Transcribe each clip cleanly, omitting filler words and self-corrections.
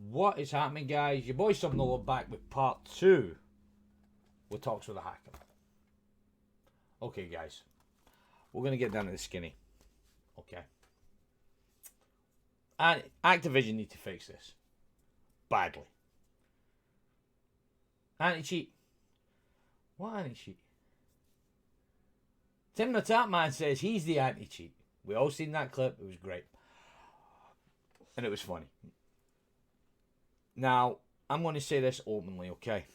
What is happening, guys? Your boy Sub Noah back with part 2 with Talks with a Hacker. Okay, guys, we're going to get down to the skinny. Okay. And Activision need to fix this. Badly. Anti-cheat. What anti-cheat? Tim the Tap Man says he's the anti-cheat. We all seen that clip. It was great. And it was funny. Now, I'm going to say this openly, okay?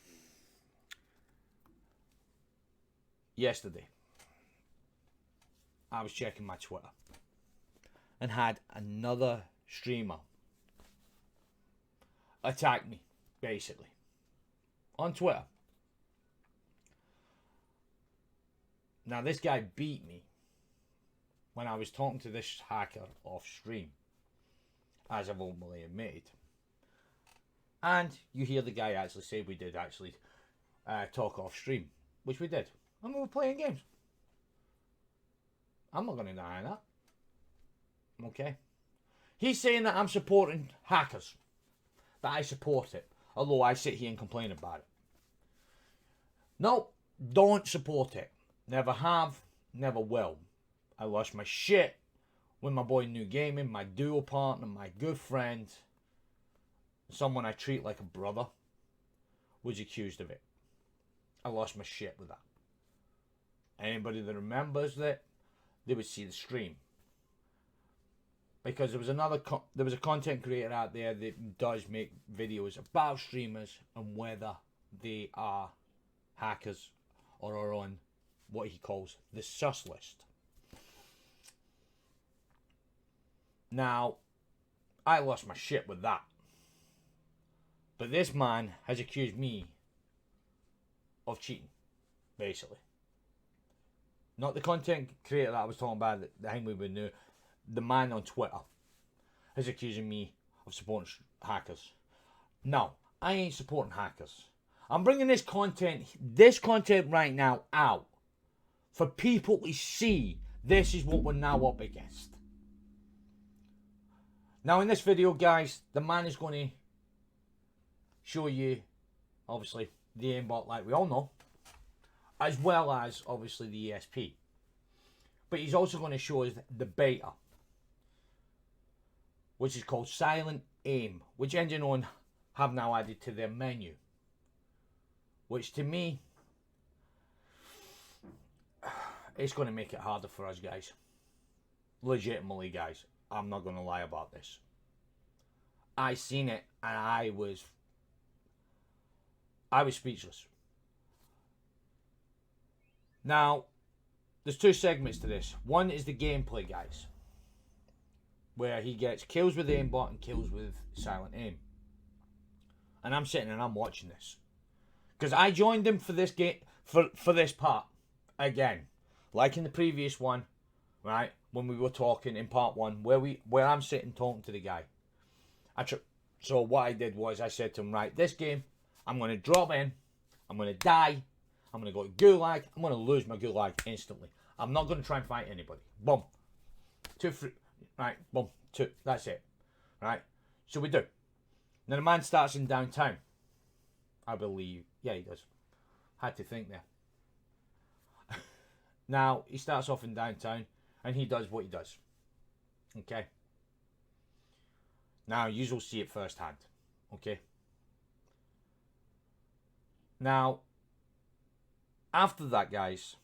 Yesterday, I was checking my Twitter and had another streamer attack me, basically, on Twitter. Now, this guy beat me when I was talking to this hacker off stream, as I've openly admitted. And you hear the guy actually say we did actually talk off stream, which we did. And we were playing games. I'm not going to deny that. Okay. He's saying that I'm supporting hackers. That I support it. Although I sit here and complain about it. No, don't support it. Never have, never will. I lost my shit when my boy New Gaming, my duo partner, my good friend, someone I treat like a brother, was accused of it. I lost my shit with that. Anybody that remembers it, they would see the stream. Because there was a content creator out there that does make videos about streamers and whether they are hackers or are on what he calls the sus list. Now, I lost my shit with that. But this man has accused me of cheating, basically. Not the content creator that I was talking about, the thing we would know. The man on Twitter is accusing me of supporting hackers. No, I ain't supporting hackers. I'm bringing this content right now out for people to see this is what we're now up against. Now in this video, guys, the man is going to show you, obviously, the aimbot like we all know, as well as, obviously, the ESP. But he's also going to show us the beta, which is called Silent Aim, which Engine On have now added to their menu. Which, to me, it's going to make it harder for us, guys. Legitimately, guys. I'm not going to lie about this. I seen it, and I was speechless. Now, there's two segments to this. One is the gameplay, guys, where he gets kills with aimbot and kills with silent aim. And I'm sitting and I'm watching this because I joined him for this game, for this part again, like in the previous one, right? When we were talking in part 1, where I'm sitting talking to the guy. So what I did was I said to him, right, this game, I'm going to drop in, I'm going to die, I'm going to go to Gulag, I'm going to lose my Gulag instantly. I'm not going to try and fight anybody. Boom. 2, 3, right, boom, 2, that's it. Right, so we do. Now the man starts in downtown, I believe. Yeah, he does. Had to think there. Now, he starts off in downtown, and he does what he does. Okay? Now, you will see it firsthand. Okay? Now, after that, guys,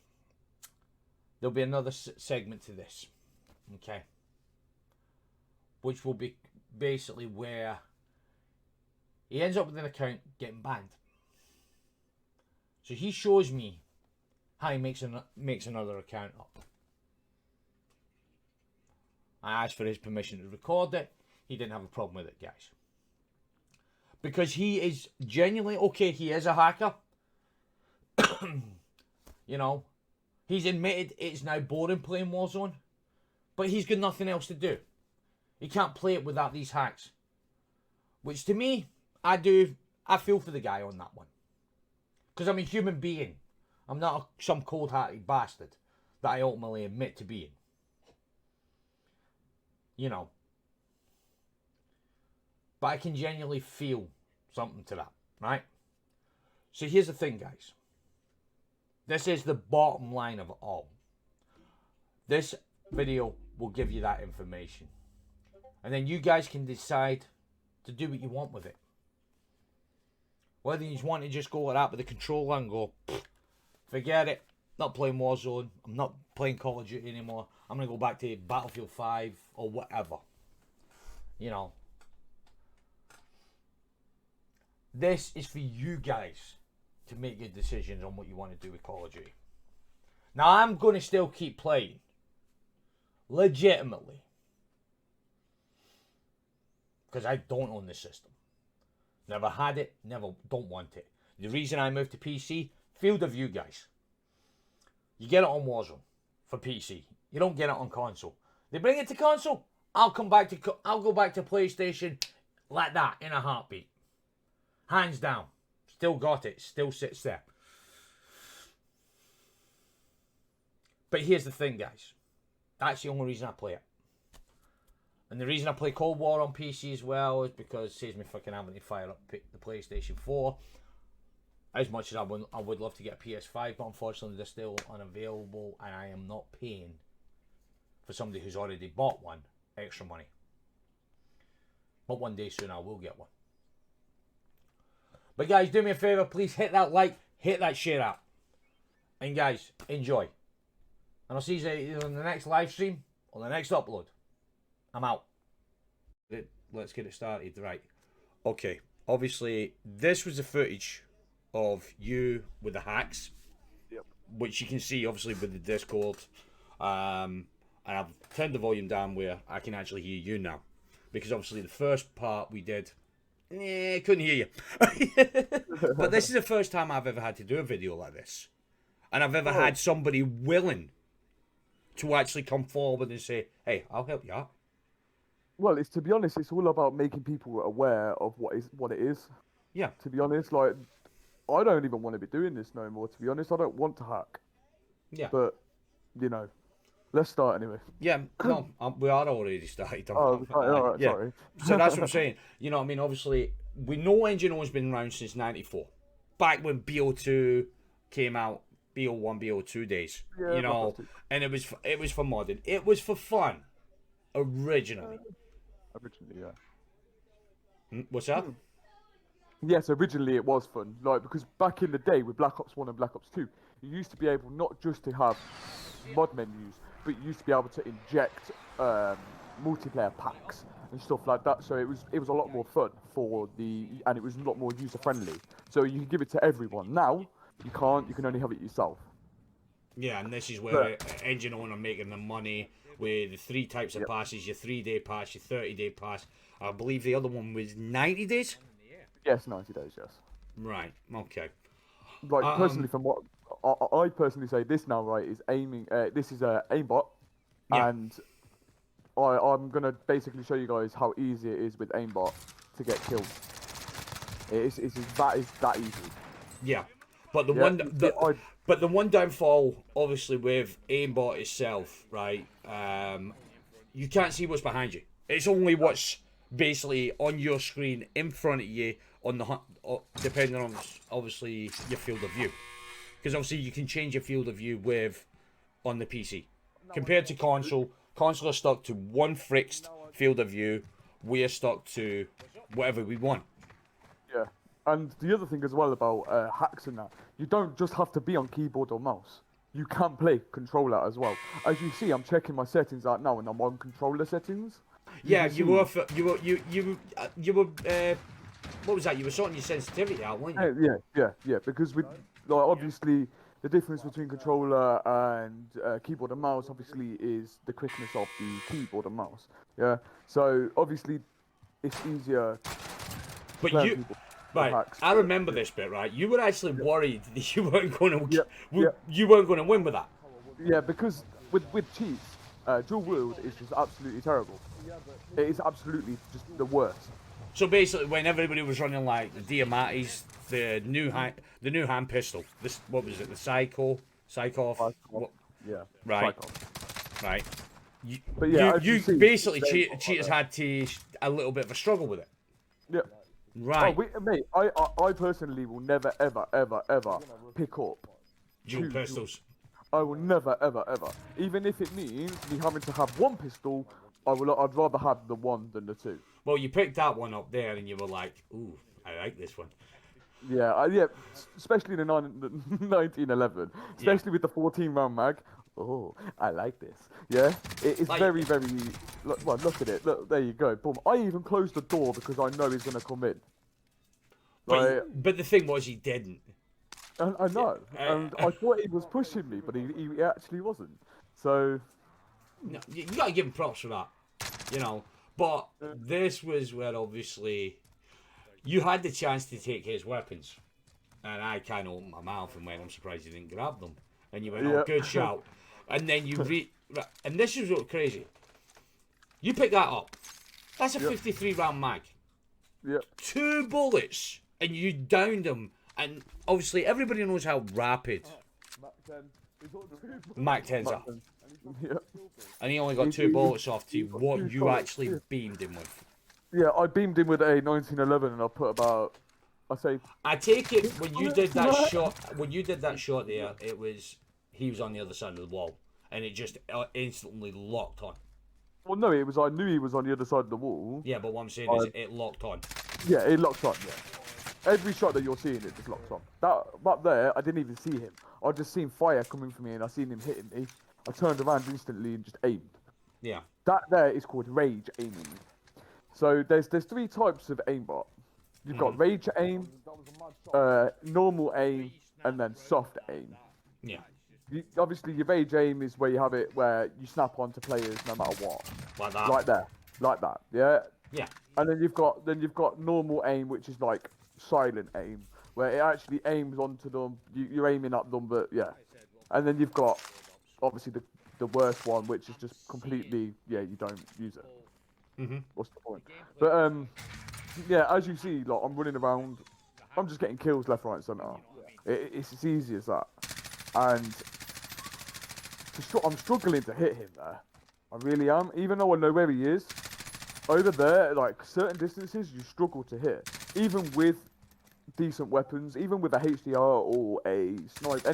there'll be another segment to this. Okay? Which will be basically where he ends up with an account getting banned. So he shows me how he makes another account up. I asked for his permission to record it. He didn't have a problem with it, guys. Because he is genuinely, okay, he is a hacker. You know, he's admitted it's now boring playing Warzone. But he's got nothing else to do. He can't play it without these hacks. Which to me, I feel for the guy on that one. Because I'm a human being. I'm not some cold-hearted bastard that I ultimately admit to being. You know. but I can genuinely feel something to that, right? So here's the thing, guys. This is the bottom line of it all. This video will give you that information. And then you guys can decide to do what you want with it. Whether you want to just go like that with the controller and go, forget it, not playing Warzone, I'm not playing Call of Duty anymore, I'm going to go back to Battlefield 5 or whatever. You know. This is for you guys to make your decisions on what you want to do with Call of Duty. Now, I'm going to still keep playing. Legitimately. Because I don't own this system. Never had it, don't want it. The reason I moved to PC, field of view, guys. You get it on Warzone for PC. You don't get it on console. They bring it to console, I'll go back to PlayStation like that in a heartbeat. Hands down. Still got it. Still sits there. But here's the thing, guys. That's the only reason I play it. And the reason I play Cold War on PC as well is because it saves me fucking having to fire up the PlayStation 4. As much as I would love to get a PS5, but unfortunately they're still unavailable, and I am not paying for somebody who's already bought one extra money. But one day soon I will get one. But guys, do me a favour, please hit that like, hit that share out. And guys, enjoy. And I'll see you either in the next live stream or the next upload. I'm out. Let's get it started. Right. Okay. Obviously, this was the footage of you with the hacks. Yep. Which you can see, obviously, with the Discord. And I've turned the volume down where I can actually hear you now. Because obviously the first part we did, couldn't hear you. But this is the first time I've ever had to do a video like this. And I've ever had somebody willing to actually come forward and say, hey, I'll help you out. Well, to be honest, it's all about making people aware of what it is. Yeah. To be honest, like, I don't even want to be doing this no more. To be honest, I don't want to hack. Yeah. But, you know, let's start anyway. Yeah, no, we are already started. All right, yeah. Sorry. So that's what I'm saying. You know what I mean? Obviously, we know Engine has been around since '94. Back when BO2 came out, BO1, BO2 days. Yeah, you know, and it was for modding. It was for fun, originally. Originally, yeah. What's that? Yes, originally it was fun. Like, because back in the day with Black Ops 1 and Black Ops 2, you used to be able not just to have mod menus, but you used to be able to inject multiplayer packs and stuff like that. So it was a lot more fun and it was a lot more user friendly. So you can give it to everyone. Now you can't. You can only have it yourself. Yeah, and this is where Engine are making the money with the three types of passes: your 3-day pass, your 30-day pass. I believe the other one was 90 days. Yes, 90 days. Yes. Right. Okay. Like personally, from what I personally say, this now right is aiming. This is a aimbot, and I'm gonna basically show you guys how easy it is with aimbot to get killed. It's that easy. Yeah, but the one downfall, obviously, with aimbot itself, right? You can't see what's behind you. It's only what's basically on your screen in front of you on the depending on obviously your field of view, because obviously you can change your field of view on the PC compared to console. Console are stuck to one fixed field of view. We're stuck to whatever we want. Yeah, and the other thing as well about hacks and that, you don't just have to be on keyboard or mouse. You can play controller as well. As you see, I'm checking my settings out now, and I'm on controller settings. Yeah, you were. What was that? You were sorting your sensitivity out, weren't you? Yeah. Because with obviously the difference between controller and keyboard and mouse obviously is the quickness of the keyboard and mouse. Yeah. So obviously it's easier. But you. Right, I remember this bit. Right, you were actually worried that you weren't going to. You weren't going to win with that. Yeah, because with cheats, dual wield is just absolutely terrible. It is absolutely just the worst. So basically, when everybody was running like the Diamatis, the new hand pistol, what was it? The Psycho. Yeah. Right. Psycho. Right. But yeah, you basically cheaters had a little bit of a struggle with it. Yeah. Right. Oh, mate, I personally will never, ever, ever, ever pick up Dual two pistols. I will never, ever, ever. Even if it means me having to have one pistol, I'd rather have the one than the two. Well, you picked that one up there, and you were like, "Ooh, I like this one." Yeah, yeah, especially the 1911, Yeah. especially with the 14 round mag. Oh, I like this. Yeah, it's Like, very, very. Well, look at it. Look, there you go. Boom. I even closed the door because I know he's gonna come in. Like, but the thing was, he didn't. and I know, and I thought he was pushing me, but he actually wasn't. So, No, you gotta give him props for that, you know. But this was where obviously you had the chance to take his weapons, and I kind of opened my mouth and went, "I'm surprised you didn't grab them." And you went, "Oh, yeah. good shout." And then and this is what crazy. You pick that up. That's a 53 round mag. Yep. 2 bullets, and you downed him. And obviously, everybody knows how rapid Mac 10s are. Yep. And he only got 2 bullets off to what you actually beamed him with. Yeah, I beamed him with a 1911, and I put about, I take it when you did that shot. When you did that shot there, he was on the other side of the wall, and it just instantly locked on. Well, no, it was. I knew he was on the other side of the wall. Yeah, but what I'm saying is, it locked on. Yeah, it locked on. Yeah. Every shot that you're seeing, it just locks on. That up there, I didn't even see him. I just seen fire coming from me, and I seen him hitting me. I turned around instantly and just aimed. Yeah. That there is called rage aiming. So there's 3 types of aimbot. You've got rage aim, normal aim, and then soft aim. Yeah. Obviously, your rage aim is where you have it where you snap onto players no matter what. Like that. Like that. Yeah. Yeah. And then you've got normal aim, which is like silent aim, where it actually aims onto them. You're aiming at them, but yeah. And then you've got obviously the worst one, which is just completely you don't use it. What's the point? But yeah, as you see, like I'm running around, I'm just getting kills left, right, and centre. It's as easy as that, and I'm struggling to hit him there. I really am, even though I know where he is. Over there, like certain distances, you struggle to hit, even with decent weapons, even with a HDR or any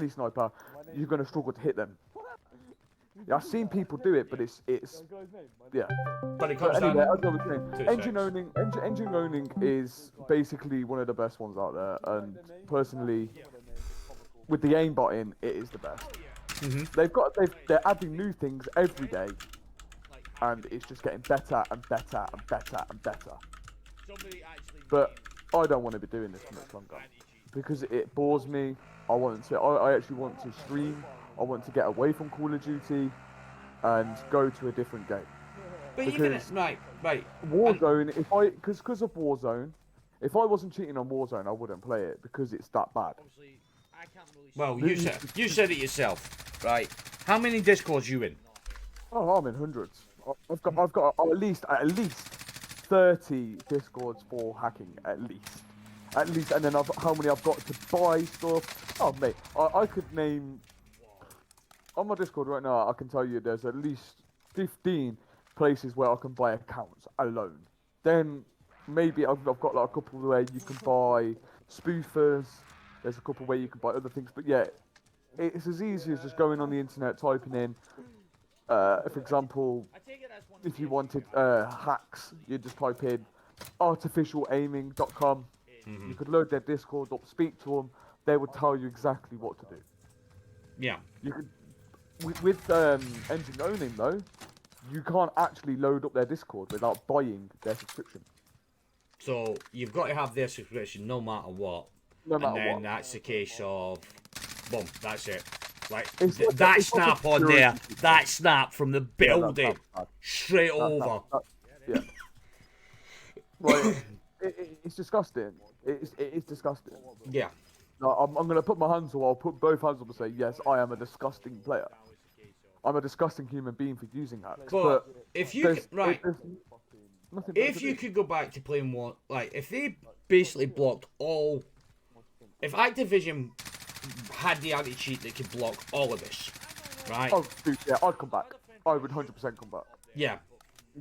sniper, you're gonna struggle to hit them. Yeah, I've seen people do it, but it's yeah. But it comes anyway, down. as I was saying, engine owning is basically one of the best ones out there, and personally, with the aimbot in, it is the best. They're adding new things every day, and it's just getting better and better and better and better. But I don't want to be doing this for much longer because it bores me. I actually want to stream. I want to get away from Call of Duty and go to a different game. But because even right. Warzone, because of Warzone, if I wasn't cheating on Warzone, I wouldn't play it because it's that bad. Well, you said it yourself, right? How many Discords you in? Oh, I'm in hundreds. I've got at least 30 Discords for hacking, at least, and then how many I've got to buy stuff. Oh mate, I could name on my Discord right now. I can tell you there's at least 15 places where I can buy accounts alone. Then maybe I've got like a couple where you can buy spoofers. There's a couple where you can buy other things, but yeah, it's as easy as just going on the internet, typing in. For example, if you wanted hacks, you just type in artificialaiming.com. You could load their Discord up, speak to them. They would tell you exactly what to do. Yeah. You could with engine owning though, you can't actually load up their Discord without buying their subscription. So you've got to have their subscription no matter what. No matter and then what. That's the case of, boom, that's it. Like It's that it's snap like on there, that snap from the building, straight over. Yeah. Right. It's disgusting. It is disgusting. Yeah. No, I'm gonna put my hands up. I'll put both hands up and say yes. I am a disgusting player. I'm a disgusting human being for using hacks. But if you if you could go back to playing one, like if they basically blocked all, if Activision had the anti-cheat that could block all of this, right? Oh, dude, yeah, I'd come back. I would 100% come back. Yeah.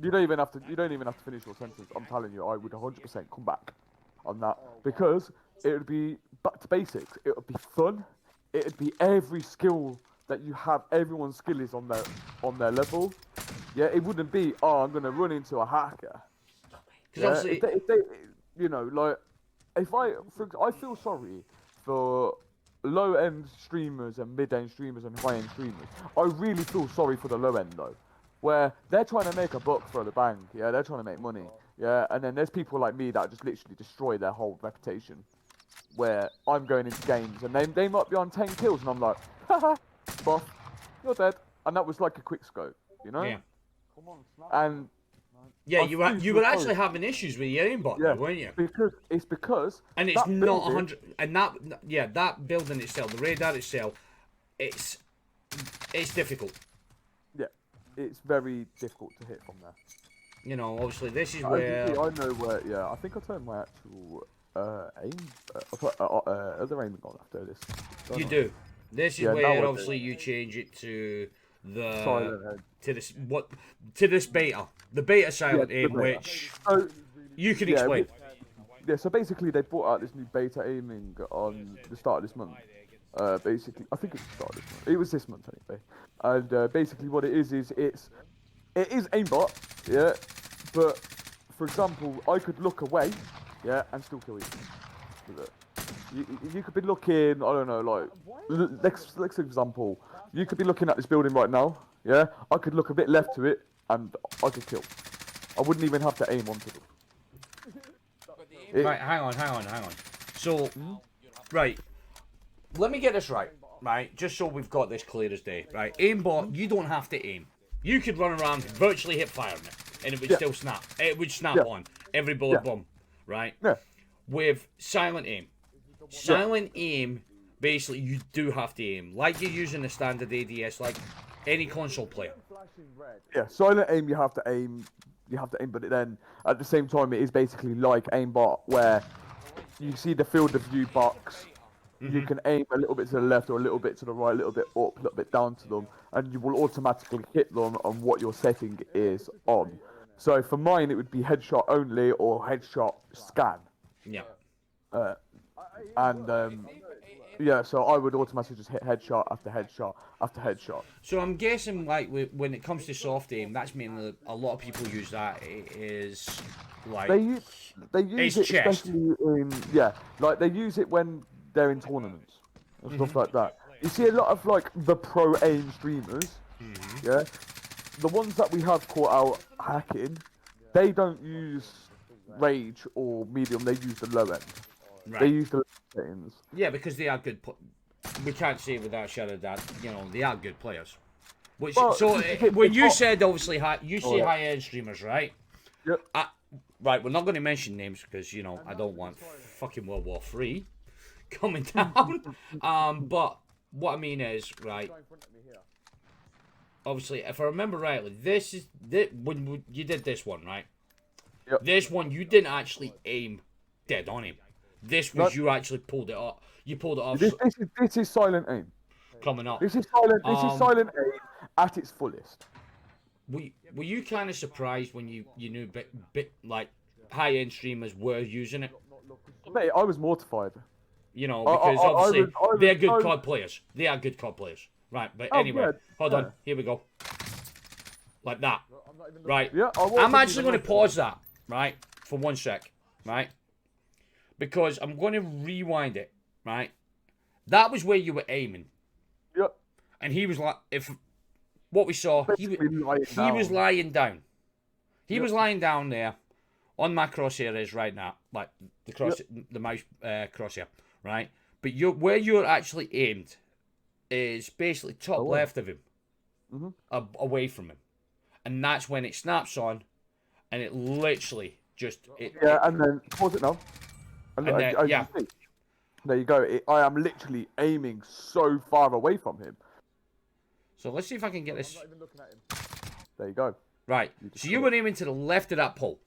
You don't even have to. You don't even have to finish your sentence. I'm telling you, I would 100% come back on that because it would be back to basics. It would be fun. It would be every skill that you have. Everyone's skill is on their level. Yeah, it wouldn't be. Oh, I'm gonna run into a hacker. Yeah, Obviously, if they, you know, like I feel sorry for low-end streamers and mid-end streamers and high-end streamers. I really feel sorry for the low end though, where they're trying to make a buck for the bank. Yeah, they're trying to make money. Yeah, and then there's people like me that just literally destroy their whole reputation. Where I'm going into games and they might be on 10 kills and I'm like, haha, boss, you're dead. And that was like a quick scope, you know? yeah. And Yeah, I you were feel you were sorry. actually having issues with your aimbot, Yeah, though, weren't you? because And it's that not building- 100. And that building itself, the radar itself, it's difficult. Yeah, it's very difficult to hit from there. You know, obviously this is I where know where. Yeah, I think I turned my actual aim. I put other aiming on after this. don't you I? do. This is Yeah, now I where do. obviously you change it to the Silent head. to this beta, the beta silent the aim, beta. which So you can yeah, explain. yeah, so basically they brought out this new beta aiming on the start of this month. Basically, I think it's the start of this month. It was this month anyway. And basically what it is it is aimbot, yeah. But for example, I could look away, yeah, and still kill you with it. You could be looking, I don't know, like next example, you could be looking at this building right now, yeah. I could look a bit left to it and I could kill. I wouldn't even have to aim onto them. Right, hang on. So, right, let me get this right, just so we've got this clear as day, right? Aimbot, you don't have to aim. You could run around, virtually hit fire on it, and it would still snap. It would snap on every bullet bomb, right? Yeah. With silent aim. Silent aim, basically, you do have to aim. Like you're using a standard ADS, like any console player. Yeah, silent aim, you have to aim, but then at the same time, it is basically like aimbot, where you see the field of view box, you can aim a little bit to the left or a little bit to the right, a little bit up, a little bit down to them, and you will automatically hit them on what your setting is on. So for mine, it would be headshot only or headshot scan. Yeah. Yeah, so I would automatically just hit headshot after headshot after headshot. So I'm guessing, like, when it comes to soft aim, that's mainly a lot of people use that is like They use Ace it chest. especially in like they use it when they're in tournaments and stuff like that. You see a lot of like the pro aim streamers, yeah, the ones that we have caught out hacking, they don't use rage or medium. They use the low end. right. They use the settings. Yeah, because they are good. We can't say without a shadow of doubt, you know, they are good players. Which Well, so it's when you not- said obviously you say yeah. high end streamers, right? Yep. Right, we're not going to mention names because you know I don't want fucking World War III coming down. But what I mean is, right? Obviously, if I remember rightly, when you did this one, right? Yep. This one you didn't actually aim dead on him. This was you actually pulled it up. You pulled it off This is silent aim. coming up. This is silent aim at its fullest. Were you kind of surprised when you knew bit like high end streamers were using it? Mate, I was mortified. You know, because obviously I was they're good so- COD players. They are good COD players. Right, but Oh, anyway, yeah, hold yeah. on. Here we go. Like that. Right. Yeah, I'm actually going to pause that, right, for 1 sec, right? Because I'm going to rewind it, right? That was where you were aiming. Yep. And he was like, what we saw, he was lying down. He was lying down there on my crosshairs right now, like the mouse crosshair, right? But where you're actually aimed is basically top left of him, away from him, and that's when it snaps on, and it literally just and then pause it now. And then, as you see, there you go. I am literally aiming so far away from him. So let's see if I can get this. There you go. Right. So you were aiming to the left of that pole.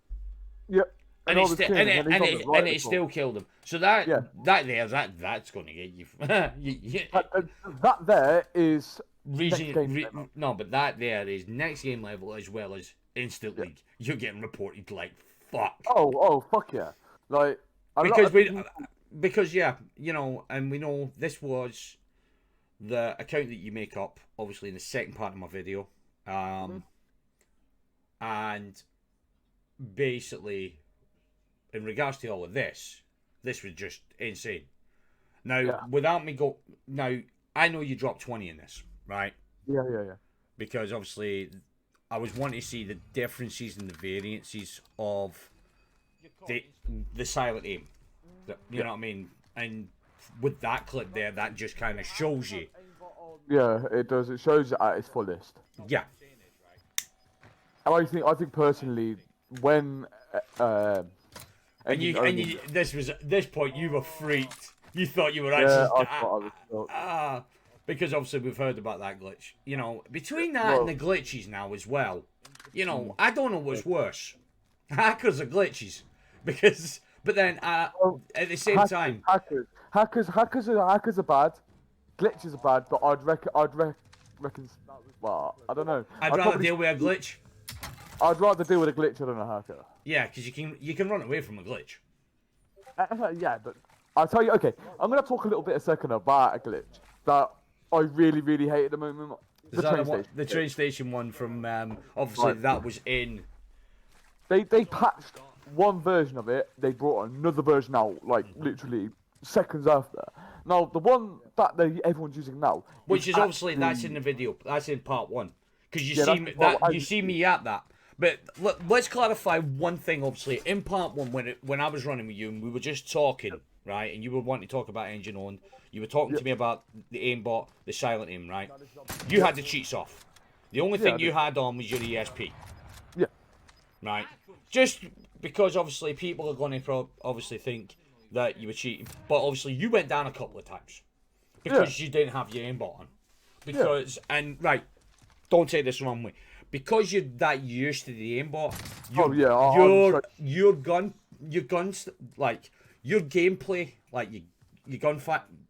Yep. And it still killed him. So that's going to get you. That there is Reason, next game level. no, but that there is next game level as well as instantly you're getting reported like fuck. Oh, fuck yeah! Like a lot Because of we, people, because yeah, you know, and we know this was the account that you make up, obviously in the second part of my video, and basically, in regards to all of this, this was just insane. Now, yeah, without me go, now I know you dropped 20 in this, right? yeah. Because obviously, I was wanting to see the differences and the variances of the the silent aim. You know what I mean? And with that clip there, that just kind of shows you. Yeah, it does. It shows it at its fullest. Yeah. And I think personally, when And engines only, this was at this point you were freaked. You thought you were yeah, actually I thought I was shocked. because obviously we've heard about that glitch. You know, between that Well, and the glitches now as well. You know, I don't know what's worse, hackers or glitches, because but then well, at the same time, hackers are bad. Glitches are bad, but reckon. Well, I don't know. I'd rather deal with a glitch. I'd rather deal with a glitch than a hacker. Yeah, because you can run away from a glitch. Yeah, but I'll tell you. Okay, I'm gonna talk a little bit a second about a glitch that I really hate at the moment. Is that the train station one from obviously Right. that was in. They patched one version of it. They brought another version out, like literally seconds after. Now the one that everyone's using now, Which is obviously actually- that's in the video. That's in part one, because you Yeah, see that's me, part that one. you see me at that. But let's clarify one thing. Obviously, in part one, when I was running with you and we were just talking, right, and you were wanting to talk about engine on, you were talking to me about the aimbot, the silent aim, right? You had the cheats off. The only thing I you did. had on was your ESP, Yeah, right? Just because obviously people are going to obviously think that you were cheating, but obviously you went down a couple of times because you didn't have your aimbot on. Because and right, don't say this the wrong way. Because you're that used to the aimbot, your guns like your gameplay, like your gun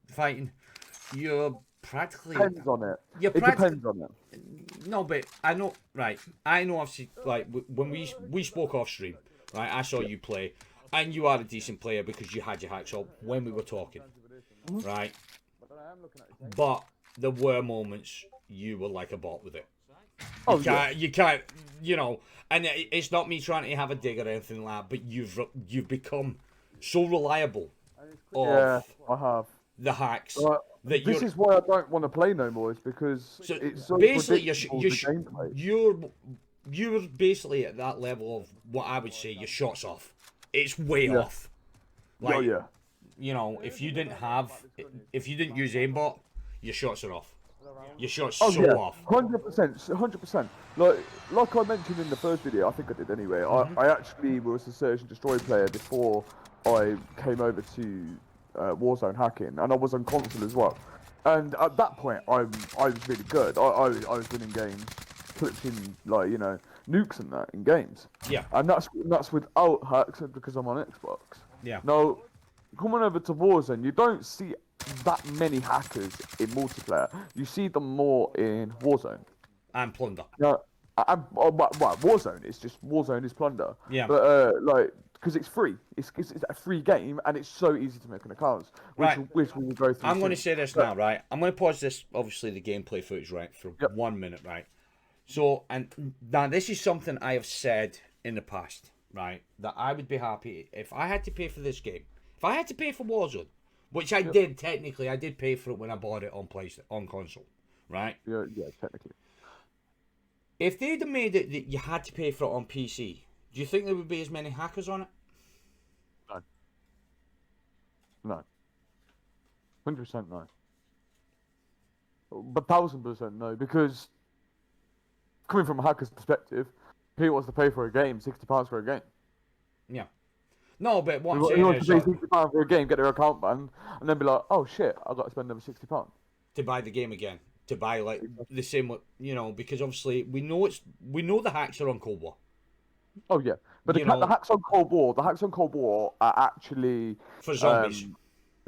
fighting, you're practically depends on it. you're It practically depends on it. no, but I know right. I know obviously like when we spoke off stream, right? I saw you play, and you are a decent player because you had your hacks up when we were talking, right? But there were moments you were like a bot with it. You can't, you know, and it's not me trying to have a dig or anything like that, but you've become so reliable Yeah, of I have. the hacks that This is why I don't want to play no more. Is because so it's so basically predictable, the gameplay. you're basically at that level of what I would say your shots off. It's way off. Like, Yeah. you know, if you didn't use aimbot, your shots are off. Your shots off. 100%. Like I mentioned in the first video, I think I did anyway. I actually was a search and destroy player before I came over to Warzone hacking, and I was on console as well. And at that point, I was really good. I was winning games, clipping like nukes and that in games. Yeah. And that's without hacks because I'm on Xbox. Yeah. Now, coming over to Warzone, you don't see that many hackers in multiplayer. You see them more in Warzone. And plunder. No, Warzone is just Warzone is plunder. Yeah. But because it's free, it's a free game and it's so easy to make an account. Right. Which we will go through. I'm going to soon. say this now, right? I'm going to pause this, obviously, the gameplay footage, right, for 1 minute, right? So, and now this is something I have said in the past, right? That I would be happy if I had to pay for this game. If I had to pay for Warzone, which I did technically, I did pay for it when I bought it on console, right? Yeah, technically. If they'd have made it that you had to pay for it on PC, do you think there would be as many hackers on it? No. 100% no. But 1000% no, because coming from a hacker's perspective, he wants to pay for a game, £60 for a game. Yeah. No, but what I'm He saying wants is to pay £60 for a game, get their account banned, and then be like, oh shit, I've got to spend another £60. to buy the game again, to buy like the same, because obviously we know the hacks are on Cold War. Oh yeah, but the hacks on Cold War are actually For zombies.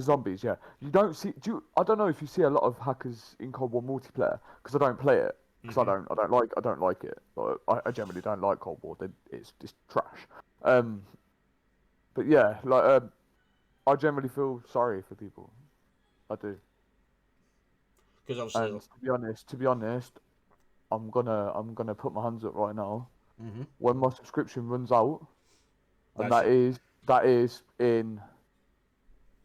Zombies, yeah. You don't see. I don't know if you see a lot of hackers in Cold War multiplayer because I don't play it. because I don't like it. Like, I generally don't like Cold War. It's just trash. But yeah, like I generally feel sorry for people. I do. Because obviously, And to be honest, I'm gonna put my hands up right now. mm-hmm. When my subscription runs out, and That's it. that is in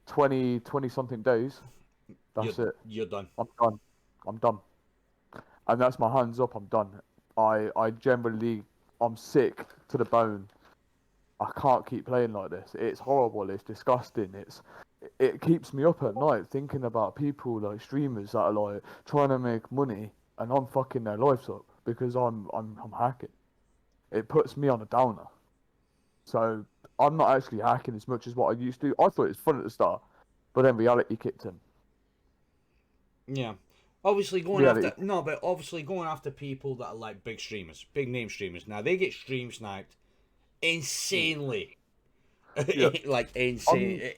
20 something days. You're That's it. you're done. I'm done. I'm done. And that's my hands up. I'm done. I generally I'm sick to the bone. I can't keep playing like this. It's horrible. It's disgusting. It keeps me up at night thinking about people like streamers that are like trying to make money and I'm fucking their lives up because I'm hacking. It puts me on a downer. So I'm not actually hacking as much as what I used to. I thought it was fun at the start, but then reality kicked in. Yeah. Obviously going Reality. after no, but obviously going after people that are like big streamers, big name streamers. Now they get stream sniped insanely. Yeah. Like I'm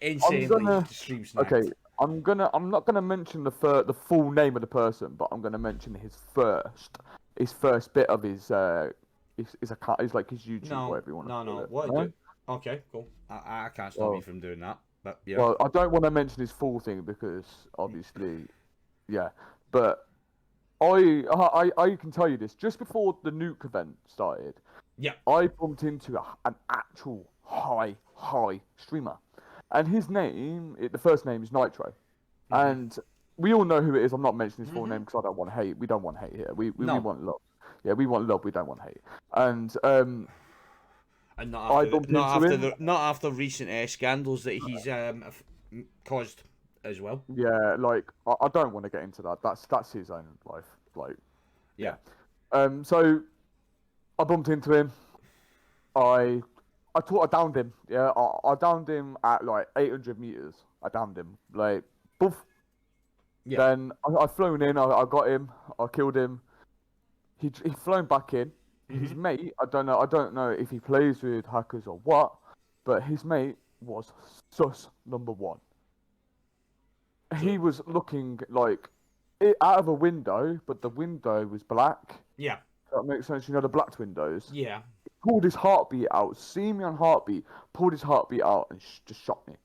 insanely gonna stream sniped. okay. I'm not gonna mention the full name of the person, but I'm gonna mention his first bit of his account, his like his YouTube, No, whatever you want to no, call no. it. What I No? do? Okay, cool. I can't stop you Well, from doing that. But yeah. well, I don't want to mention his full thing because obviously, yeah. But I can tell you this. Just before the nuke event started, Yeah. I bumped into an actual high streamer, and the first name is Nitro, and we all know who it is. I'm not mentioning his full name because I don't want hate. We don't want hate here. We No. want love. Yeah, we want love. We don't want hate. And And I bumped into him. not after recent scandals that he's caused as well. Yeah, like I don't want to get into that. That's his own life. Like, Yeah. So I bumped into him. I thought I downed him. Yeah, I downed him at like 800 meters. I downed him. Like, poof. Yeah. Then I flown in. I got him. I killed him. He flown back in. His mate. I don't know if he plays with hackers or what. But his mate was sus number one. He was looking like out of a window, but the window was black. Yeah. That makes sense. You know the blacked windows. Yeah. Pulled his heartbeat out, see me on heartbeat, pulled his heartbeat out, and just shot me.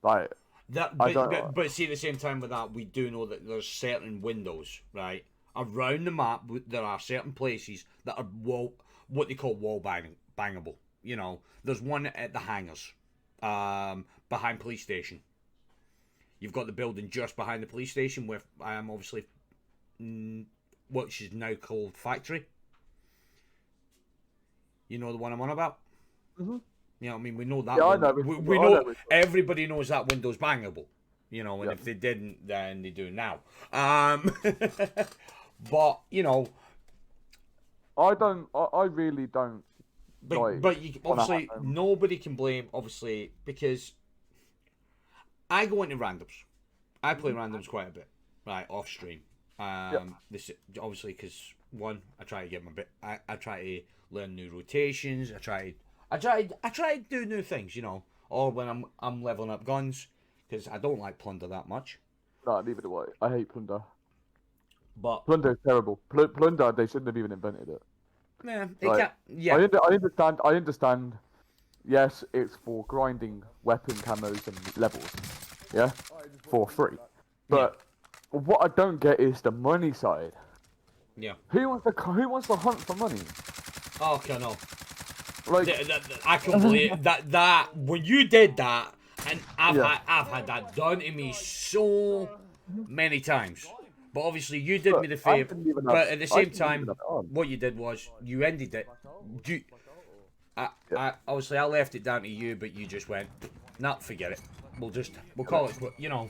Like That, but see, at the same time with that, we do know that there's certain windows, right, around the map. There are certain places that are what they call wall bangable. You know, there's one at the hangars, behind police station. You've got the building just behind the police station, where I am obviously, which is now called factory. You know the one I'm on about? Mm-hmm. You know what I mean? We know that. Yeah, window. I know. We know everybody knows that window's bangable. You know, and if they didn't, then they do now. But you know, I really don't. but you, obviously nobody can blame obviously because I go into randoms. I play randoms quite a bit, right, off stream. This obviously because one, I try to get my bit. I try to learn new rotations. I try to do new things, you know. Or when I'm leveling up guns because I don't like plunder that much. No, neither do I. I hate plunder. But Plunder is terrible. Plunder, they shouldn't have even invented it. yeah, I understand. Yes, it's for grinding weapon camos and levels. Yeah, for free. But what I don't get is the money side. Yeah. Who wants to hunt for money? Oh, okay, no. Like I can believe that when you did that, and I've had that done to me so many times. But obviously you did me the favour. But at the same time, what you did was you ended it. I obviously I left it down to you, but you just went, nah, forget it. We'll call it. You know,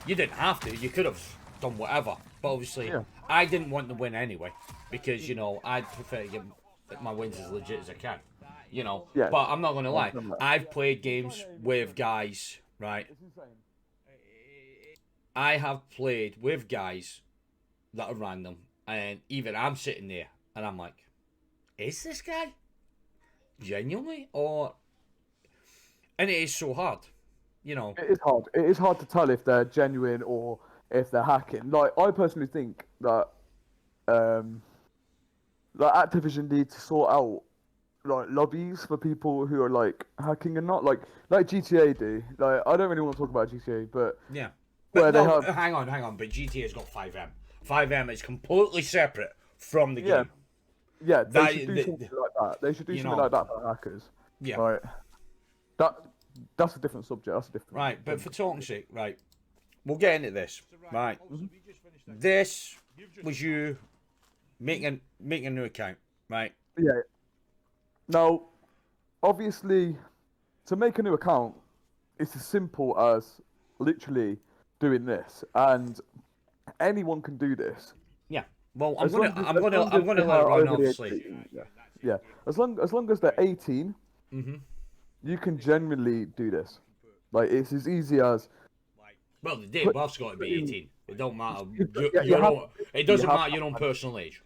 you didn't have to. You could have done whatever. But obviously, I didn't want to win anyway because you know I'd prefer to get my wins as legit as I can. You know, but I'm not gonna lie. I've played games with guys, right? I have played with guys that are random, and even I'm sitting there, and I'm like, is this guy genuinely or? And it is so hard, you know. it is hard. It is hard to tell if they're genuine or if they're hacking. Like I personally think that like Activision need to sort out like lobbies for people who are like hacking and not like GTA do. Like I don't really want to talk about GTA, but Yeah. where But they no, have hang on. But GTA's got 5M. 5M is completely separate from the yeah game. yeah they That, should do something like that. They should do you something know, like that for hackers. yeah. Right. That that's a different subject. That's a different. Right, but for talking sake, right, we'll get into this. Right. This was you making a new account, right? Yeah. Now, obviously, to make a new account, it's as simple as literally doing this, and anyone can do this. Yeah. Well, As long as, as long I'm as gonna they let it are run, over the age of obviously. 18, yeah. Yeah. As long as they're 18, Mhm. you can generally do this. Like it's as easy as Well, the day put, birth's got to put be in, 18. It don't matter. yeah, you Your have own. It you doesn't have matter your own personal age.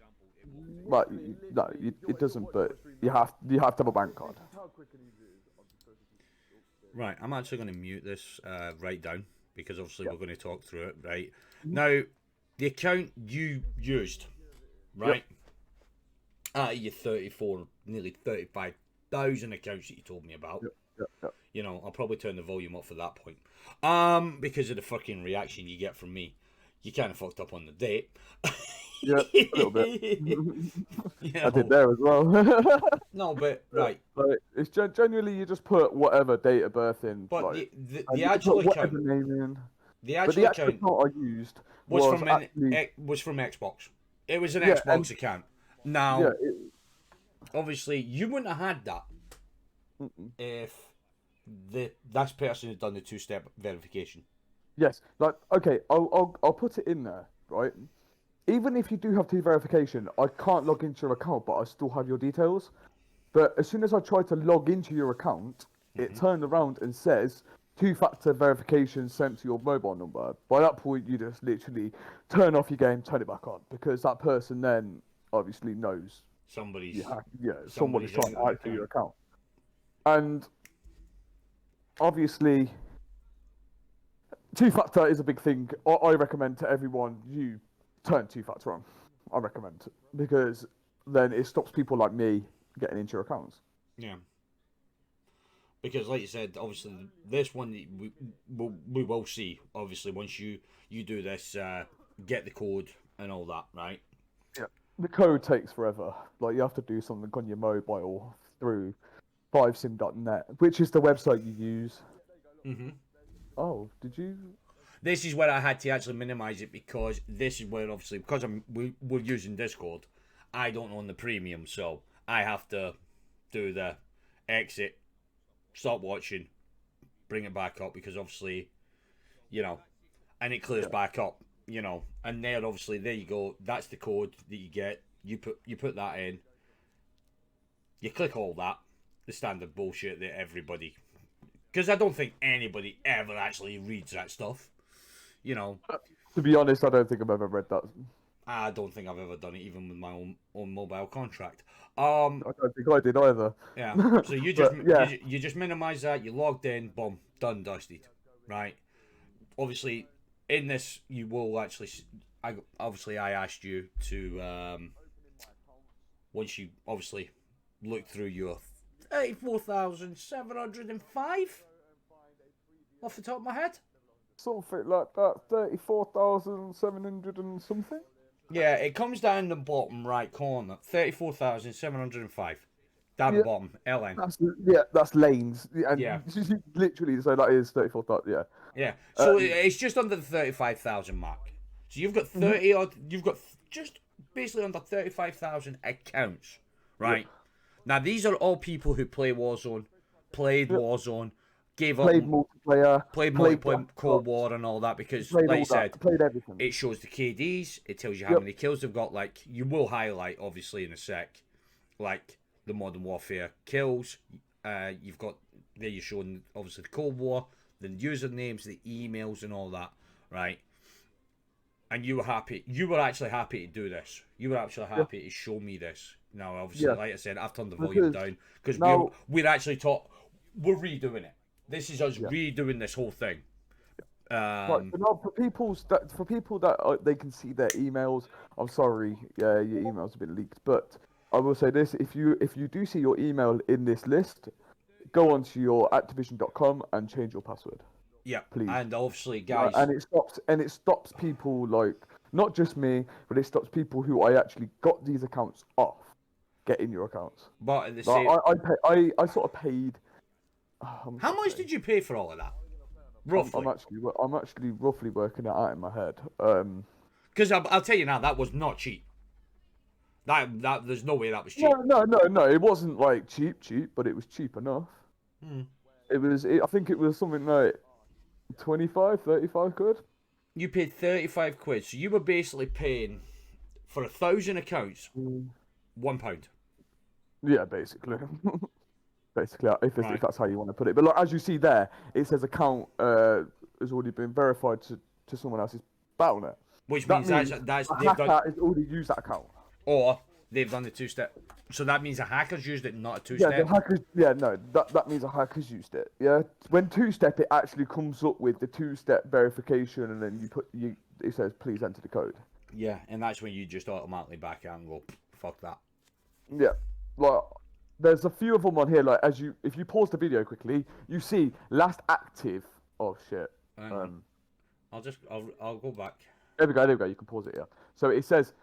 but no, it doesn't. But you have to have a bank card. Right. I'm actually going to mute this right down because obviously Yeah. we're going to talk through it. Right. Now, the account you used, right? Out of your 34, nearly 35,000 accounts that you told me about. Yep. You know, I'll probably turn the volume up for that point. Because of the fucking reaction you get from me. You kind of fucked up on the date. Yeah, a little bit. You I did know. there as well. No, but right. Like it's generally you just put whatever date of birth in, But like, the and you can actual put whatever account, name in. the But actual the actual account account I used was was from actually was from Xbox. It was an yeah, Xbox and account. yeah, Now, obviously, you wouldn't have had that if that person had done the two-step verification. yes, like okay, I'll put it in there, right? Even if you do have two verification, I can't log into your account, but I still have your details. But as soon as I tried to log into your account, it turned around and says two-factor verification sent to your mobile number. By that point, you just literally turn off your game, turn it back on, because that person then obviously knows Somebody's someone is somebody's in trying to your hack through your account. account. And obviously, two-factor is a big thing. I recommend to everyone you turn two-factor on. I recommend because then it stops people like me getting into your accounts. Yeah. Because, like you said, obviously this one we will see. Obviously, once you do this, get the code and all that, right? Yeah. The code takes forever. Like you have to do something on your mobile through 5sim.net, which is the website you use. Mm-hmm. Oh, did you? This is where I had to actually minimize it because this is where obviously because we're using Discord, I don't own the premium, so I have to do the exit, stop watching, bring it back up because obviously, and it clears back up, and there obviously there you go. That's the code that you get. You put that in. You click all that, the standard bullshit that everybody, because I don't think anybody ever actually reads that stuff. To be honest, I don't think I've ever read that. I don't think I've ever done it, even with my own mobile contract. I don't think I did either. Yeah. So you just yeah. you just minimize that. You logged in, boom, done, dusted, right? Obviously, in this you will actually. I asked you to once you obviously look through your 34,705 off the top of my head. Something like that, 34,700 and something. Yeah, it comes down the bottom right corner, 34,705. Down the bottom, LN. That's lanes. And Yeah. literally, so that is 34,000. Yeah. Yeah. So it's just under the 35,000 mark. So you've got 30 odd. You've got just basically under 35,000 accounts, right? Now these are all people who play Warzone, played Warzone, gave up, Played multiplayer, played multiplayer, Cold War, and all that because, played like all you said, that, played everything. it shows the KDs. It tells you how many kills they've got. Like you will highlight, obviously, in a sec, like the Modern Warfare kills. You've got there. You're showing obviously the Cold War, the usernames, the emails, and all that, right? And you were happy. You were actually happy to do this. You were actually happy to show me this. Now, obviously, like I said, I've turned the volume down because we're actually we're redoing it. This is us redoing this whole thing. Right, but no, for people that they can see their emails. I'm sorry, yeah, your emails have been leaked, but I will say this: if you do see your email in this list, go onto your Activision.com and change your password, Yeah, please. and obviously, Right, guys. and it stops people like not just me, but it stops people who I actually got these accounts off getting your accounts. But at the Like same, I sort of paid. How much how did I much pay? did you pay for all of that, I'm roughly? actually roughly working it out in my head. Because I'll tell you now, that was not cheap. That there's no way that was No, cheap. no, no, no. It wasn't like cheap, but it was cheap enough. Hmm. I think it was something like 25, 35 quid. You paid 35 quid, so you were basically paying for 1,000 accounts Mm. £1. Yeah, basically. Basically, if Right. that's how you want to put it. But like, as you see there, it says account has already been verified to someone else's Battle.net. Which That means means that's a they've done, hacker has already used that account. or they've done the two-step. So that means a hacker's used it, not a Yeah, the two-step. hackers. Yeah, no, that means a hacker's used it. Yeah, when two-step, it actually comes up with the two-step verification, and then it says please enter the code. Yeah, and that's when you just automatically back out and go, fuck that. Yeah, like there's a few of them on here. Like if you pause the video quickly, you see last active. Oh shit. Hang on. Um, I'll go back. there we go. There we go. You can pause it here. So it says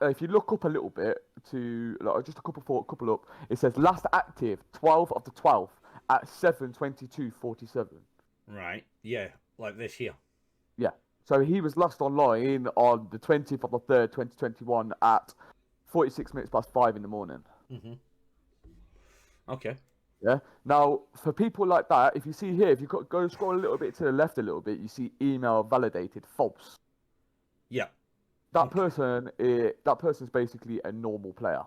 if you look up a little bit to like just a couple up, it says last active 12 of the 12th at 7:22:47. Right. Yeah, like this here. Yeah. So he was last online on the 20th of the 3rd, 2021 at 46 minutes past 5 in the morning. Mm-hmm. Okay. Yeah. Now, for people like that, if you see here, if you go scroll a little bit to the left a little bit, you see email validated false. Yeah. That Okay. that person's basically a normal player.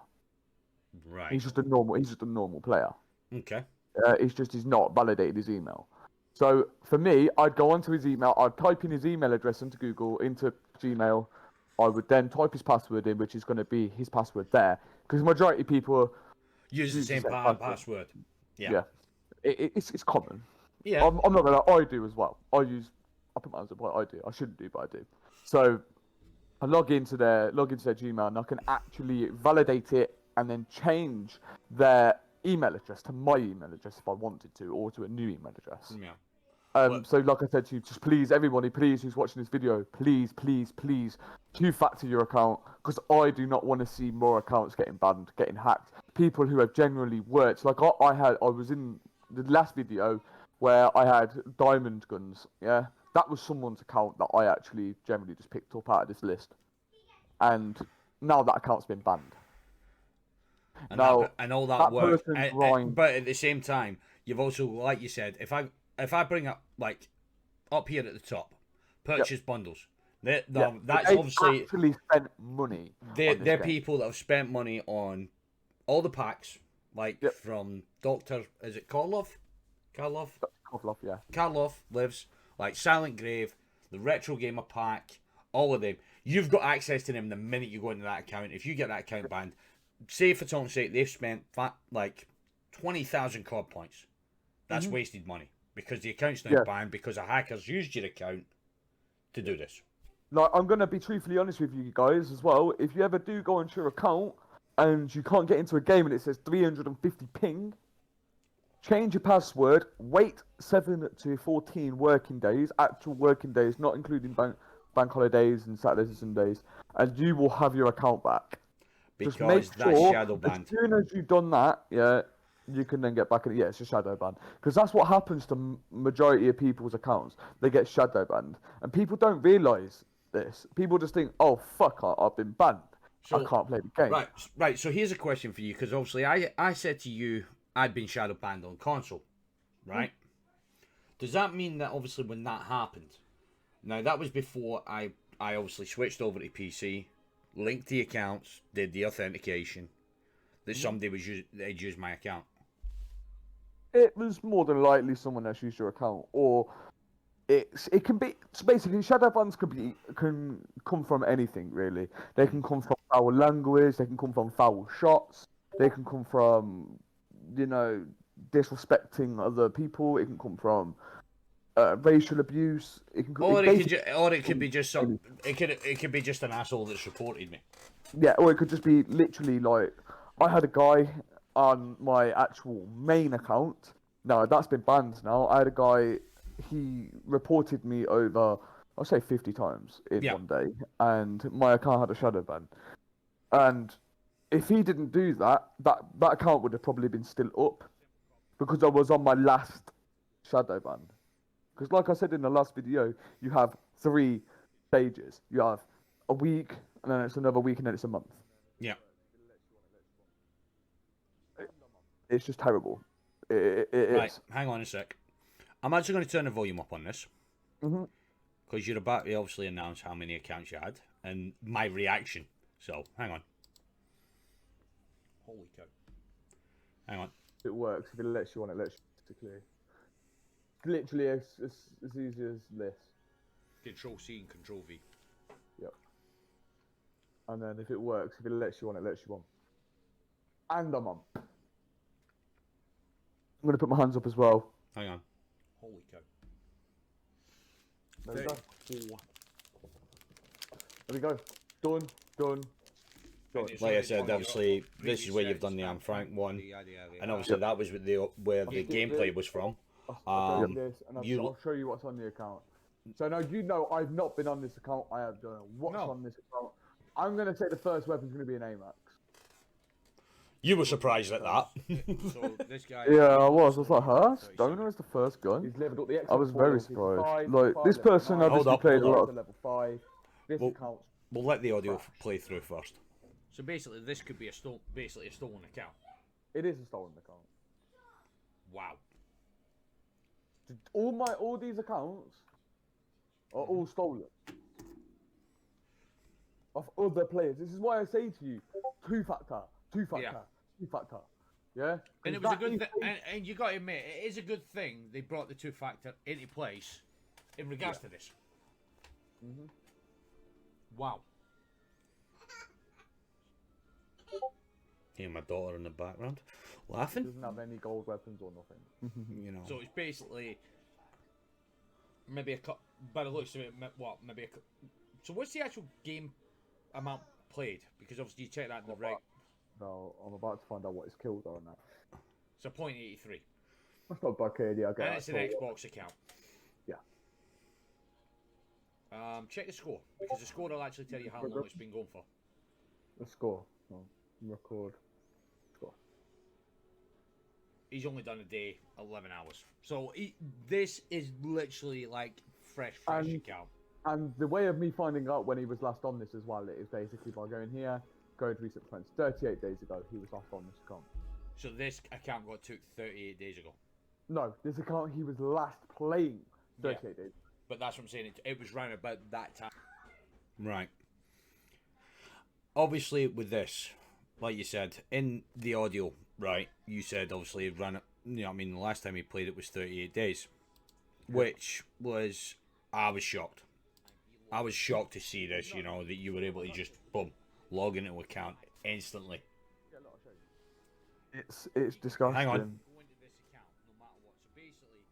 Right. He's just a normal player. Okay. He's not validated his email. So for me, I'd go onto his email, I'd type in his email address into Google, into Gmail. I would then type his password in, which is going to be his password there, because majority of people Use the use the same same password. password. Yeah. Yeah, it's common. Yeah. I'm not gonna. I do as well. I put my hands up. I do. I shouldn't do, but I do. So I log into their Gmail, and I can actually validate it and then change their email address to my email address if I wanted to, or to a new email address. Yeah. Well, So like I said to you, just please, everybody, please, who's watching this video, please, please, please, two-factor your account, because I do not want to see more accounts getting banned, getting hacked. People who have genuinely worked, like I was in the last video where I had diamond guns, yeah? That was someone's account that I actually generally just picked up out of this list. And now that account's been banned. and Now, and all that that work, person grind, but at the same time, you've also, like you said, if I bring up like up here at the top, yep, purchase bundles. yeah, That's they obviously actually spent money on this they're game. people that have spent money on all the packs, like Yep, from Doctor, is it Karlov? Karlov? Kovlov, yeah. Karlov lives, like Silent Grave, the Retro Gamer pack, all of them. You've got access to them the minute you go into that account. If you get that account banned, say for talk's sake, they've spent like 20,000 COD points. That's wasted money because the account's now Yeah, banned because a hacker's used your account to do this. like I'm gonna be truthfully honest with you guys as well. If you ever do go onto your account and you can't get into a game and it says 350 ping, change your password. Wait 7 to 14 working days, actual working days, not including bank holidays and Saturdays and Sundays, and you will have your account back. Just make Because that's sure shadow as banned. soon as you've done that, yeah, you can then get back in. Yeah, it's a shadow ban because that's what happens to majority of people's accounts. They get shadow banned, and people don't realize this. People just think, "Oh fuck, I've been banned. I So, can't play the game." right. So here's a question for you because obviously I said to you I'd been shadow banned on console, right? Does that mean that obviously when that happened, now that was before I obviously switched over to PC, linked the accounts, did the authentication, that somebody they'd used my account. It was more than likely someone that's used your account, or it can be so basically shadow bans can come from anything really. They can come from foul language, they can come from foul shots, they can come from you know disrespecting other people. It can come from racial abuse. It can, Or it basically, or it could be just some. It could be just an asshole that's reported me. yeah, or it could just be literally like I had a guy on my actual main account. No, that's been banned now. I had a guy. He reported me over, I'll say 50 times in Yeah. one day, and my account had a shadow ban. And if he didn't do that, that account would have probably been still up because I was on my last shadow ban. Because, like I said in the last video, you have 3 stages. You have a week, and then it's another week, and then it's a month. Yeah. It's just terrible. It Right. is. Hang on a sec. I'm actually going to turn the volume up on this because you're about to obviously announce how many accounts you had and my reaction. So hang on. Holy cow! Hang on. It works. If it lets you on, it lets you basically. Literally as easy as this. Control C and Control V. Yep. And then if it works, if it lets you on, it lets you on. And I'm on. I'm gonna put my hands up as well. Hang on. Holy cow! There we go. There we go. Done. Done. Done. Like I said, obviously this is where you've done the Anne Frank one, and obviously that was with where the gameplay was from. I'll show you this, and I'll show you what's on the account. So now you know I've not been on this account. I have done what's on this account. I'm gonna say the first weapon's gonna be an AMAX. You were surprised at that. So this guy. Yeah, I was. I was like, huh? Stoner is the first gun. He's leveled up the I was very surprised. Like, this person obviously played a lot. Level 5. This account. We'll let the audio play through first. So basically, this could be a stolen account. It is a stolen account. Wow. All these accounts are all stolen of other players. This is why I say to you, two-factor. Yeah. And it was a good thing. And you got to admit, it is a good thing they brought the two-factor into place in regards to this. Wow. Hear my daughter in the background laughing. Doesn't have any gold weapons or nothing. You know. So it's basically maybe a cut. By the looks of it, what? Maybe a. So what's the actual game amount played? Because obviously you check that in the reg. No, I'm about to find out what his kills are on that. So 0.83. That's not bad, yeah. And it's an Xbox account. Yeah. Check the score because the score will actually tell you how long it's been going for. The score. Oh, record. Score. He's only done a day, 11 hours. So this is literally like fresh account. And the way of me finding out when he was last on this as well is basically by going here, go to recent friends. 38 days ago, he was last on this account. So this account got took 38 days ago. No, this account he was last playing 38 days. But that's what I'm saying. It was round about that time. Right. Obviously, with this, like you said, in the audio, right, you said obviously it ran, you know what I mean, the last time he played it was 38 days. Which was, I was shocked. I was shocked to see this, you know, that you were able to just, boom, log into an account instantly. It's disgusting. Hang on. Go into this account no matter what. So basically,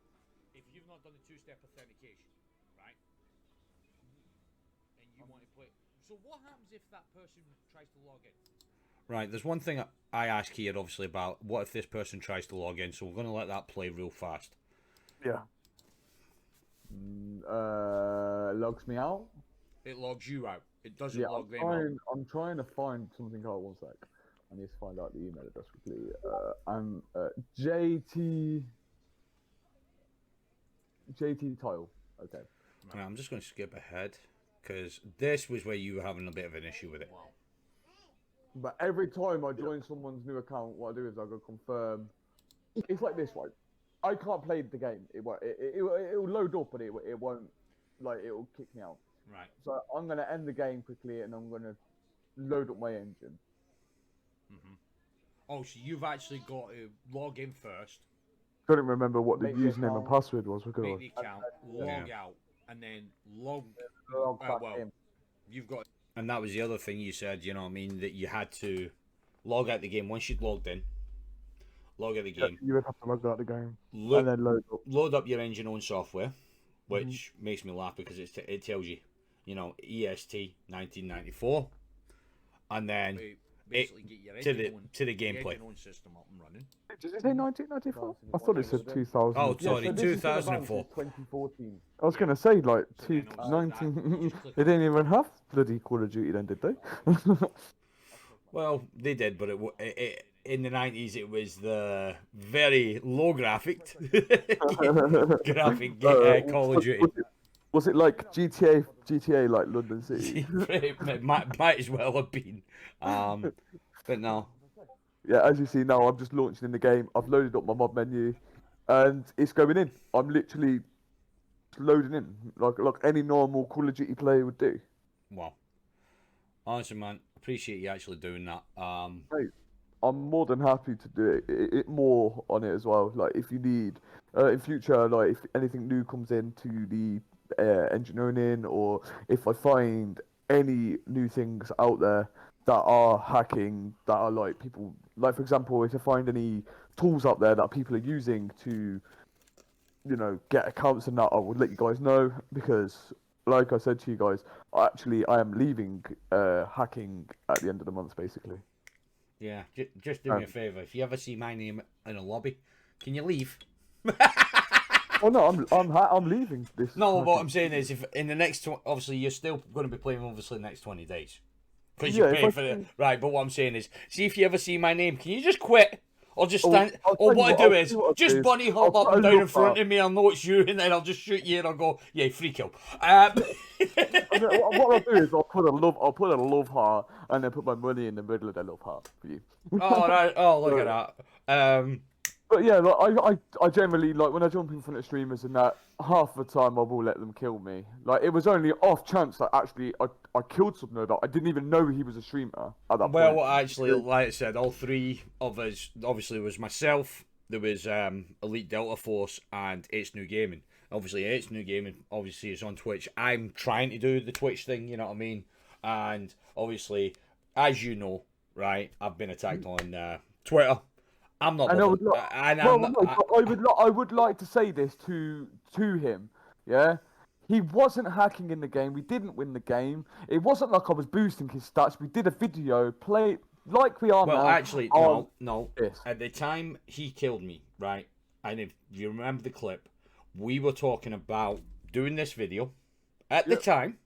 if you've not done the two-step authentication, right, and you want to play, so what happens if that person tries to log in? Right, there's one thing I ask here, obviously, about what if this person tries to log in, so we're going to let that play real fast. Yeah. Logs me out. It logs you out. It doesn't log them out. I'm trying to find something out. One sec. I need to find out the email address quickly. I'm JT Tile. Okay. Right, I'm just going to skip ahead because this was where you were having a bit of an issue with it. Wow. But every time I join someone's new account, what I do is I go confirm. It's like this, right? I can't play the game. It'll load up, but it won't. Like, it'll kick me out. Right. So I'm gonna end the game quickly, and I'm gonna load up my engine. Oh, so you've actually got to log in first, Couldn't remember what the Make the username and account. password was. Because make the account, log out, and then log. log back well, in. you've got. And that was the other thing you said, you know what I mean, that you had to log out the game once you'd logged in. Log out the game. You would have to log out the game Look, and then load up. load up your engine own software. which makes me laugh because it tells you, you know, EST 1994, and then Basically get your to the gameplay. own system up and running. Did it say 1994? I thought it said 2000. Oh, sorry, so this is been around 2004. since 2014. I was gonna say like So then obviously that, 19. you just click They didn't even have bloody Call of Duty then, did they? Well, they did, but it in the 90s it was the very low graphic Call of Duty. Was it like GTA like London City? It might as well have been, but no. Yeah, as you see now, I'm just launching in the game. I've loaded up my mod menu, and it's going in. I'm literally loading in like any normal Call of Duty player would do. Wow. Honestly, man, appreciate you actually doing that. Mate, I'm more than happy to do it more on it as well. Like if you need in future, like if anything new comes into the engineering, or if I find any new things out there that are hacking, that are like people, like for example, if I find any tools out there that people are using to, you know, get accounts and that, I will let you guys know, because like I said to you guys, I am leaving hacking at the end of the month, basically. Yeah, just do me a favour. If you ever see my name in a lobby, can you leave? Oh no, I'm leaving this. No, hacking. what I'm saying is, if in the next, obviously you're still going to be playing obviously the next 20 days, because you Yeah, pay if for I it, right? But what I'm saying is, see if you ever see my name, can you just quit? Or just Oh, stand, I'll or tell what you I do what- I'll is tell you what I'll just do is bunny I'll hop up put and a down in look front up. of me. I'll know it's you, and then I'll just shoot you, and I'll go, yeah, free kill. What I'll do is I'll put a love heart, and then put my money in the middle of that love heart for you. Oh, right. Oh, look at that. But yeah, like I generally, like when I jump in front of streamers and that, half the time I will let them kill me. Like it was only off chance that actually I killed someone that I didn't even know he was a streamer at that Well, point. actually, like I said, all three of us, obviously, was myself, there was Elite Delta Force, and It's New Gaming. Obviously, It's New Gaming, obviously, is on Twitch. I'm trying to do the Twitch thing, you know what I mean? And obviously, as you know, right, I've been attacked on Twitter. I'm not And I bothered. would like, And well, I'm not, no, I would like to say this to him. Yeah, he wasn't hacking in the game. We didn't win the game. It wasn't like I was boosting his stats. We did a video, play like we are now. well, actually, on no. this. At the time he killed me, right, and if you remember the clip, we were talking about doing this video. At the Yep. time,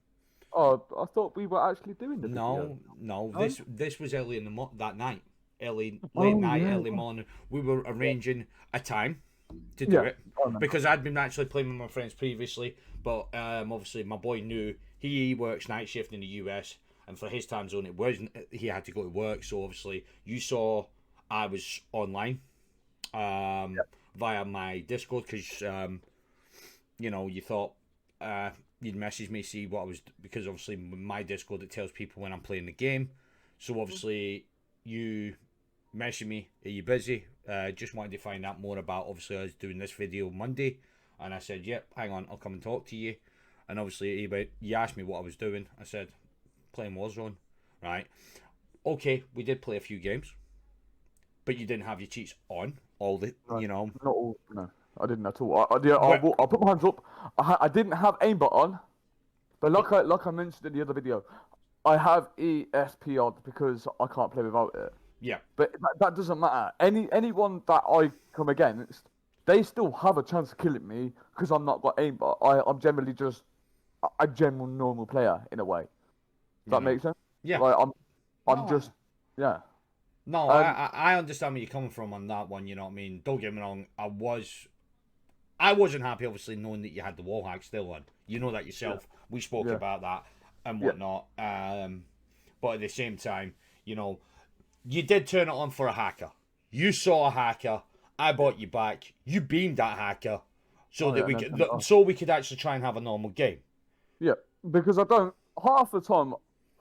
Oh, I thought we were actually doing the video. no, No? this was early in the that night, late Oh, night, yeah. early morning. We were arranging a time to do Yeah, it I remember. because I'd been actually playing with my friends previously, but obviously my boy knew he works night shift in the US, and for his time zone it wasn't. He had to go to work, so obviously you saw I was online via my Discord because you know, you thought you'd message me, see what I was, because obviously with my Discord it tells people when I'm playing the game. So obviously you messaged me, are you busy? Just wanted to find out more about, obviously I was doing this video Monday, and I said, yep, hang on, I'll come and talk to you. And obviously you asked me what I was doing. I said, playing Warzone, right? Okay, we did play a few games, but you didn't have your cheats on all the, you know. Not all. No, I didn't at all. I'll put my hands up. I didn't have aimbot on, but like I mentioned in the other video, I have ESP on because I can't play without it. Yeah. But that doesn't matter. Anyone that I come against, they still have a chance of killing me because I'm not got aimbot. I'm generally just a general normal player in a way. Does that make sense? Yeah. Like I'm No, just yeah. No, I understand where you're coming from on that one, you know what I mean? Don't get me wrong, I wasn't happy, obviously, knowing that you had the wall hack still on. You know that yourself. Yeah. We spoke about that and whatnot. Yeah. But at the same time, you know, you did turn it on for a hacker. You saw a hacker. I bought you back. You beamed that hacker so so we could actually try and have a normal game. Yeah, because I don't, half the time,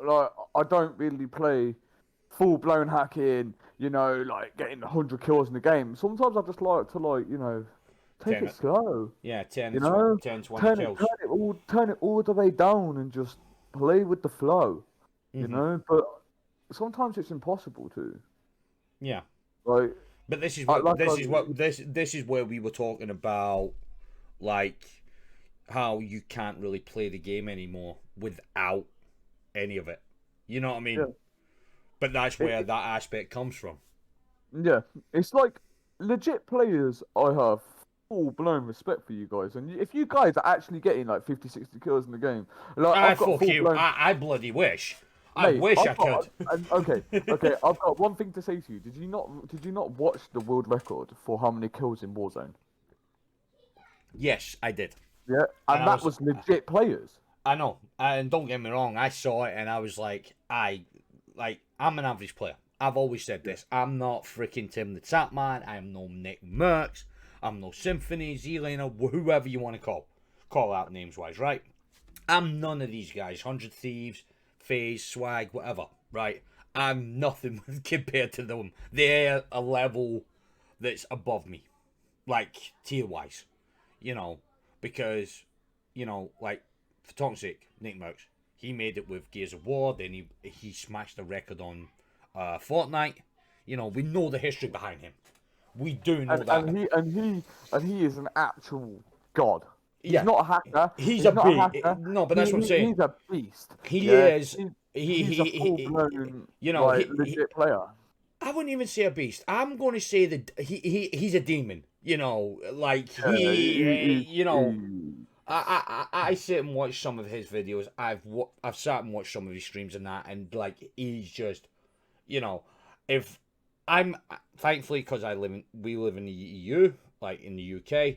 like, I don't really play full-blown hacking, you know, like getting 100 kills in the game. Sometimes I just like to, like, you know, take it slow. Yeah, 10, you know? 10, 20 turn kills. Turn it all the way down and just play with the flow, you know? But sometimes it's impossible to. Yeah. Like, but this is what this is where we were talking about, like, how you can't really play the game anymore without any of it. You know what I mean? Yeah. But that's where that aspect comes from. Yeah, it's like legit players. I have full blown respect for you guys, and if you guys are actually getting like 50, 60 kills in the game, like I I've got fuck full you. blown. I bloody wish. I Mate, wish I I've got could. okay, okay. I've got one thing to say to you. Did you not watch the world record for how many kills in Warzone? Yes, I did. Yeah, And and that was legit players. I know, and don't get me wrong, I saw it and I was like, I'm an average player. I've always said this. I'm not freaking Tim the Tap Man. I'm no Nick Merckx. I'm no Symphony, Z-Laner, whoever you want to call out names wise, right? I'm none of these guys. 100 Thieves, FaZe, Swag, whatever, right? I'm nothing compared to them. They're a level that's above me, like tier wise, you know, because, you know, like for talk's sake, Nick Merckx, he made it with Gears of War, then he smashed the record on Fortnite. You know, we know the history behind him. We do know that. And he is an actual god. He's Yeah, not a hacker. he's He's a not a beast. hacker. No, but that's what I'm saying. He's a beast. He Yeah, is. he's a full blown You know, like legit player. I wouldn't even say a beast. I'm going to say that he's a demon. You know, like Yeah, you know, I sit and watch some of his videos. I've sat and watched some of his streams and that, and like he's just, you know, if I'm thankfully because we live in the EU, like in the UK,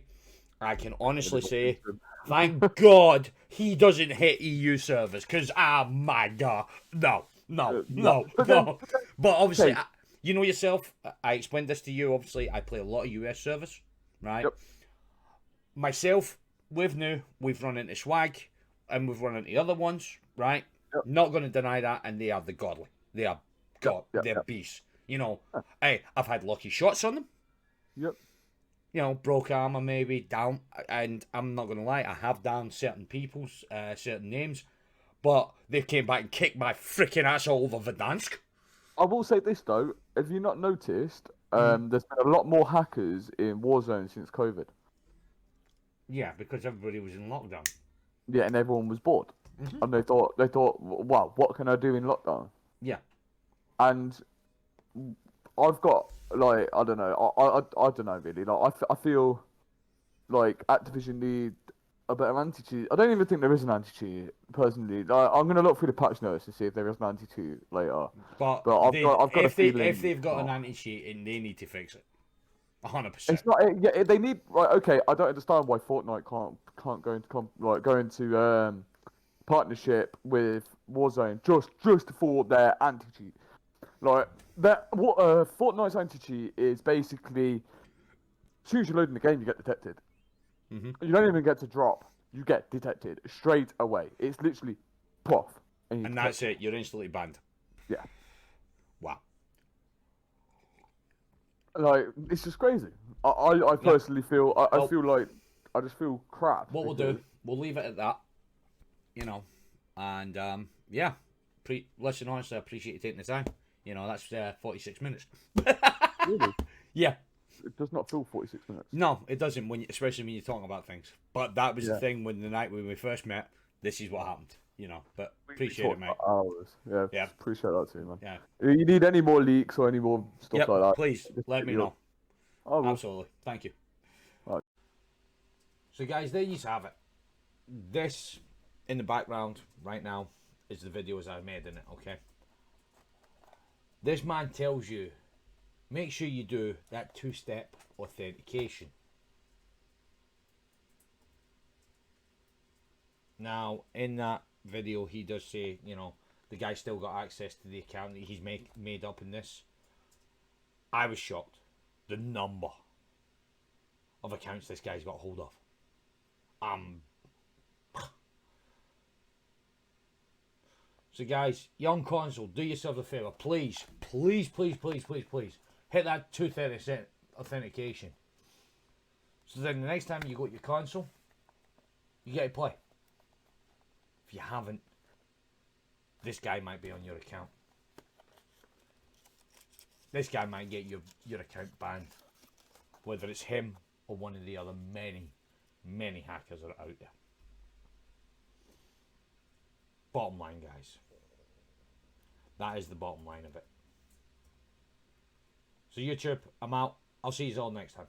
I can honestly say, thank God he doesn't hit EU servers, because my God, no. But obviously, okay. you know yourself. I explained this to you. Obviously, I play a lot of US servers, right? Yep. Myself, we've run into Swag, and we've run into other ones, right? Yep. Not going to deny that, and they are the godly. They are God. They're beasts. You know, hey, I've had lucky shots on them. Yep. You know, broke armor maybe down, and I'm not gonna lie, I have downed certain people's certain names, but they came back and kicked my freaking ass all over Verdansk. I will say this though, have you not noticed? There's been a lot more hackers in Warzone since COVID. Yeah, because everybody was in lockdown. Yeah, and everyone was bored, and they thought, wow, what can I do in lockdown? Yeah. And I've got like I don't know, I don't know really. Like I feel like Activision need a better anti-cheat. I don't even think there is an anti-cheat personally. Like, I'm gonna look through the patch notes to see if there is an anti-cheat later. But I've got a feeling if they've got an anti-cheat, they need to fix it. 100%. It's not. Yeah, they need. Right. Okay. I don't understand why Fortnite can't go into partnership with Warzone just for their anti-cheat. Like that. What Fortnite's anti-cheat is basically, as soon as you load in the game, you get detected. You don't even get to drop. You get detected straight away. It's literally, poof, and that's it. You're instantly banned. Yeah. Wow. Like it's just crazy. I personally feel I feel like I just feel crap. What we'll do, we'll leave it at that. You know, and yeah. Listen, honestly, I appreciate you taking the time. You know, that's 46 minutes. Really? Yeah. It does not feel 46 minutes. No, it doesn't. Especially when you're talking about things. But that was the thing when we first met. This is what happened. You know, but appreciate it, mate. Hours. Yeah. Appreciate that too, man. Yeah. If you need any more leaks or any more stuff like that, please let me know. I will. Absolutely. Thank you. Right. So guys, there you have it. This in the background right now is the videos I've made in it, okay? This man tells you, make sure you do that two-step authentication. Now, in that video, he does say, you know, the guy still got access to the account that he's made up in this. I was shocked. The number of accounts this guy's got hold of. So guys, young console, do yourself a favour. Please hit that 230 authentication. So then the next time you go to your console, you get to play. If you haven't, this guy might be on your account. This guy might get your account banned. Whether it's him or one of the other many hackers that are out there. Bottom line, guys. That is the bottom line of it. So YouTube, I'm out. I'll see you all next time.